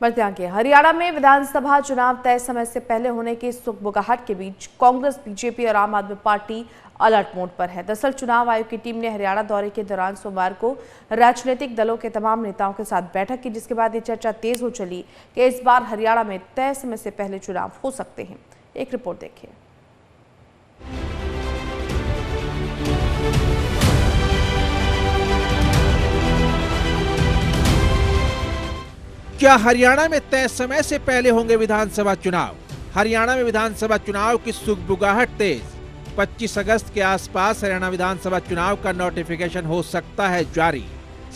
बढ़ते आगे, हरियाणा में विधानसभा चुनाव तय समय से पहले होने की सुगबुगाहट के बीच कांग्रेस, बीजेपी और आम आदमी पार्टी अलर्ट मोड पर है। दरअसल चुनाव आयोग की टीम ने हरियाणा दौरे के दौरान सोमवार को राजनीतिक दलों के तमाम नेताओं के साथ बैठक की, जिसके बाद ये चर्चा तेज हो चली कि इस बार हरियाणा में तय समय से पहले चुनाव हो सकते हैं। एक रिपोर्ट देखिए। क्या हरियाणा में तय समय से पहले होंगे विधानसभा चुनाव? हरियाणा में विधानसभा चुनाव की सुगबुगाहट तेज। 25 अगस्त के आसपास हरियाणा विधानसभा चुनाव का नोटिफिकेशन हो सकता है जारी।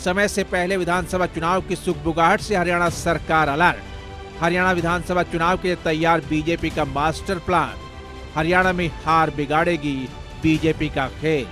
समय से पहले विधानसभा चुनाव की सुगबुगाहट से हरियाणा सरकार अलर्ट। हरियाणा विधानसभा चुनाव के लिए तैयार बीजेपी का मास्टर प्लान। हरियाणा में हार बिगाड़ेगी बीजेपी का खेल।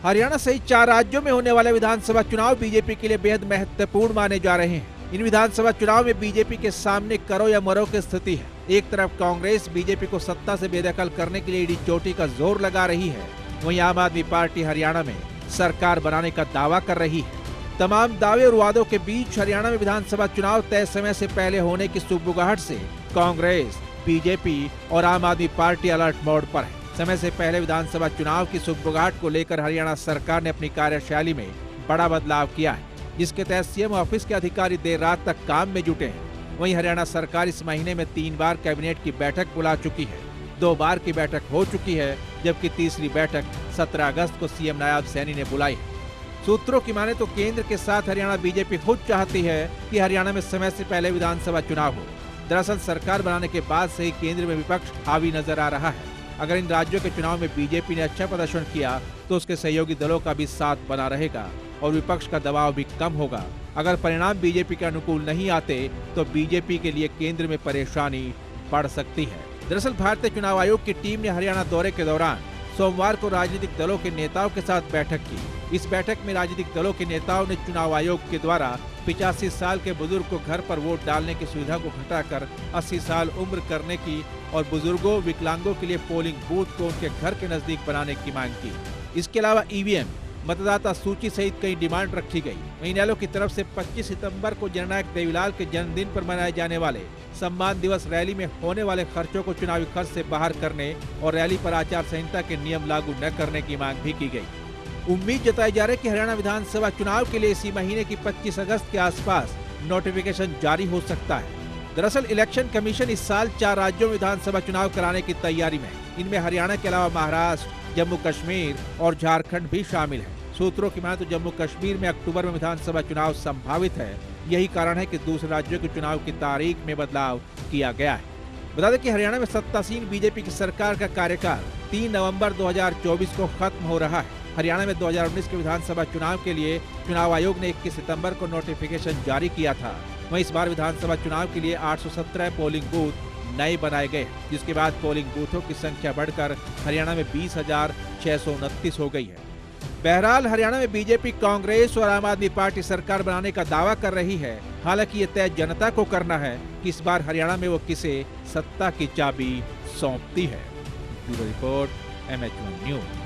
हरियाणा सहित 4 राज्यों में होने वाले विधानसभा चुनाव बीजेपी के लिए बेहद महत्वपूर्ण माने जा रहे हैं। इन विधानसभा चुनाव में बीजेपी के सामने करो या मरो की स्थिति है। एक तरफ कांग्रेस बीजेपी को सत्ता से बेदखल करने के लिए ईडी चोटी का जोर लगा रही है, वहीं आम आदमी पार्टी हरियाणा में सरकार बनाने का दावा कर रही है। तमाम दावे और वादों के बीच हरियाणा में विधानसभा चुनाव तय समय से पहले होने की सुगबुगाहट से कांग्रेस, बीजेपी और आम आदमी पार्टी अलर्ट मोड पर है। समय से पहले विधानसभा चुनाव की सुगबुगाहट को लेकर हरियाणा सरकार ने अपनी कार्यशैली में बड़ा बदलाव किया है, जिसके तहत सीएम ऑफिस के अधिकारी देर रात तक काम में जुटे हैं। वहीं हरियाणा सरकार इस महीने में 3 बार कैबिनेट की बैठक बुला चुकी है। 2 बार की बैठक हो चुकी है, जबकि तीसरी बैठक 17 अगस्त को सीएम नायब सैनी ने बुलाई है। सूत्रों की माने तो केंद्र के साथ हरियाणा बीजेपी खुद चाहती है कि हरियाणा में समय से पहले विधानसभा चुनाव हो। दरअसल सरकार बनाने के बाद से ही केंद्र में विपक्ष हावी नजर आ रहा है। अगर इन राज्यों के चुनाव में बीजेपी ने अच्छा प्रदर्शन किया तो उसके सहयोगी दलों का भी साथ बना रहेगा और विपक्ष का दबाव भी कम होगा। अगर परिणाम बीजेपी के अनुकूल नहीं आते तो बीजेपी के लिए केंद्र में परेशानी बढ़ सकती है। दरअसल भारतीय चुनाव आयोग की टीम ने हरियाणा दौरे के दौरान सोमवार को राजनीतिक दलों के नेताओं के साथ बैठक की। इस बैठक में राजनीतिक दलों के नेताओं ने चुनाव आयोग के द्वारा 85 साल के बुजुर्ग को घर पर वोट डालने की सुविधा को घटाकर 80 साल उम्र करने की और बुजुर्गों, विकलांगों के लिए पोलिंग बूथ को उनके घर के नजदीक बनाने की मांग की। इसके अलावा ईवीएम, मतदाता सूची सहित कई डिमांड रखी गई। वहीं इनेलो की तरफ से 25 सितंबर को जननायक देवीलाल के जन्मदिन पर मनाए जाने वाले सम्मान दिवस रैली में होने वाले खर्चों को चुनावी खर्च से बाहर करने और रैली पर आचार संहिता के नियम लागू न करने की मांग भी की गई। उम्मीद जताई जा रही है कि हरियाणा विधानसभा चुनाव के लिए इसी महीने की 25 अगस्त के आसपास नोटिफिकेशन जारी हो सकता है। दरअसल इलेक्शन कमीशन इस साल 4 राज्यों में विधानसभा चुनाव कराने की तैयारी में है। इनमें हरियाणा के अलावा महाराष्ट्र, जम्मू कश्मीर और झारखंड भी शामिल है। सूत्रों की माने तो जम्मू कश्मीर में अक्टूबर में विधानसभा चुनाव संभावित है। यही कारण है कि दूसरे राज्यों के चुनाव की तारीख में बदलाव किया गया है। बता दें कि हरियाणा में सत्तासीन बीजेपी की सरकार का कार्यकाल 3 नवंबर 2024 को खत्म हो रहा है। हरियाणा में 2019 के विधानसभा चुनाव के लिए चुनाव आयोग ने 21 सितंबर को नोटिफिकेशन जारी किया था। वहीं इस बार विधानसभा चुनाव के लिए 817 पोलिंग बूथ नए बनाए गए, जिसके बाद पोलिंग बूथों की संख्या बढ़कर हरियाणा में 20,629 हो गई है। बहरहाल हरियाणा में बीजेपी, कांग्रेस और आम आदमी पार्टी सरकार बनाने का दावा कर रही है। हालांकि ये तय जनता को करना है कि इस बार हरियाणा में वो किसे सत्ता की चाबी सौंपती है। Bureau report, MH1 news.